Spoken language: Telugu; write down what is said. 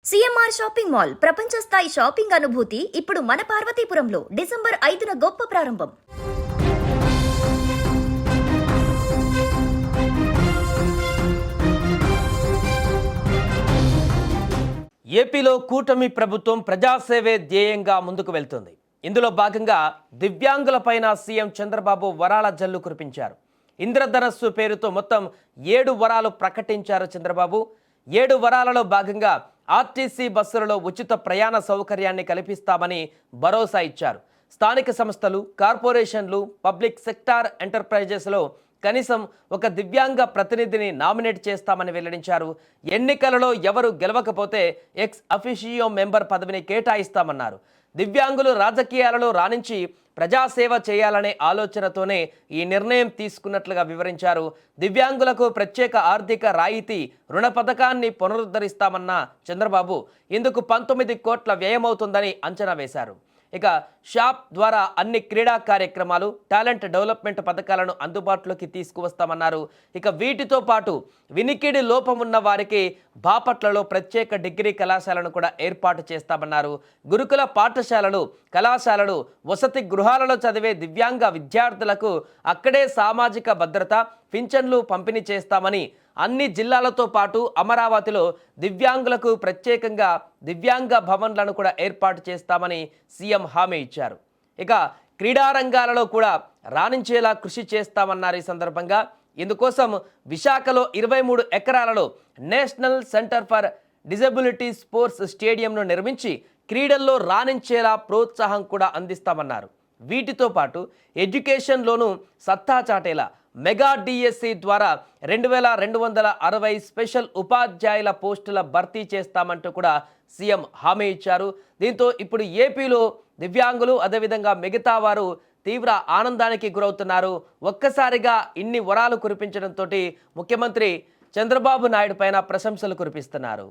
సిఎంఆర్ షాపింగ్ మాల్ ప్రపంచ స్థాయి షాపింగ్ అనుభూతి ఇప్పుడు మన పార్వతీపురంలో డిసెంబర్ 5న గొప్ప ప్రారంభం. ఏపీలో కూటమి ప్రభుత్వం ప్రజాసేవే ధ్యేయంగా ముందుకు వెళ్తుంది. ఇందులో భాగంగా దివ్యాంగులపైన సీఎం చంద్రబాబు వరాల జల్లు కురిపించారు. ఇంద్రధనస్సు పేరుతో మొత్తం 7 వరాలు ప్రకటించారు చంద్రబాబు. 7 వరాలలో భాగంగా ఆర్టీసీ బస్సులలో ఉచిత ప్రయాణ సౌకర్యాన్ని కల్పిస్తామని భరోసా ఇచ్చారు. స్థానిక సంస్థలు, కార్పొరేషన్లు, పబ్లిక్ సెక్టార్ ఎంటర్ప్రైజెస్లో కనీసం ఒక దివ్యాంగ ప్రతినిధిని నామినేట్ చేస్తామని వెల్లడించారు. ఎన్నికలలో ఎవరు గెలవకపోతే ఎక్స్ అఫిషియో మెంబర్ పదవిని కేటాయిస్తామన్నారు. దివ్యాంగులు రాజకీయాలలో రాణించి ప్రజాసేవ చేయాలనే ఆలోచనతోనే ఈ నిర్ణయం తీసుకున్నట్లుగా వివరించారు. దివ్యాంగులకు ప్రత్యేక ఆర్థిక రాయితీ రుణ పథకాన్ని పునరుద్ధరిస్తామన్న చంద్రబాబు ఇందుకు 19 కోట్ల వ్యయమవుతుందని అంచనా వేశారు. ఇక షాప్ ద్వారా అన్ని క్రీడా కార్యక్రమాలు, టాలెంట్ డెవలప్మెంట్ పథకాలను అందుబాటులోకి తీసుకువస్తామన్నారు. ఇక వీటితో పాటు వినికిడి లోపం ఉన్న వారికి బాపట్లలో ప్రత్యేక డిగ్రీ కళాశాలను కూడా ఏర్పాటు చేస్తామన్నారు. గురుకుల పాఠశాలలు, కళాశాలలు, వసతి గృహాలలో చదివే దివ్యాంగ విద్యార్థులకు అక్కడే సామాజిక భద్రత, పింఛన్లు పంపిణీ చేస్తామని, అన్ని జిల్లాలతో పాటు అమరావతిలో దివ్యాంగులకు ప్రత్యేకంగా దివ్యాంగ భవన్లను కూడా ఏర్పాటు చేస్తామని సీఎం హామీ ఇచ్చారు. ఇక క్రీడారంగాలలో కూడా రాణించేలా కృషి చేస్తామన్నారు. ఈ సందర్భంగా ఇందుకోసం విశాఖలో 23 ఎకరాలలో national centre for disability sports స్టేడియంను నిర్మించి క్రీడల్లో రాణించేలా ప్రోత్సాహం కూడా అందిస్తామన్నారు. వీటితో పాటు ఎడ్యుకేషన్లోనూ సత్తా చాటేలా మెగా డిఎస్సి ద్వారా 2260 స్పెషల్ ఉపాధ్యాయుల పోస్టుల భర్తీ చేస్తామంటూ కూడా సీఎం హామీ ఇచ్చారు. దీంతో ఇప్పుడు ఏపీలో దివ్యాంగులు, అదేవిధంగా మిగతా వారు తీవ్ర ఆనందానికి గురవుతున్నారు. ఒక్కసారిగా ఇన్ని వరాలు కురిపించడంతో ముఖ్యమంత్రి చంద్రబాబు నాయుడు పైన ప్రశంసలు కురిపిస్తున్నారు.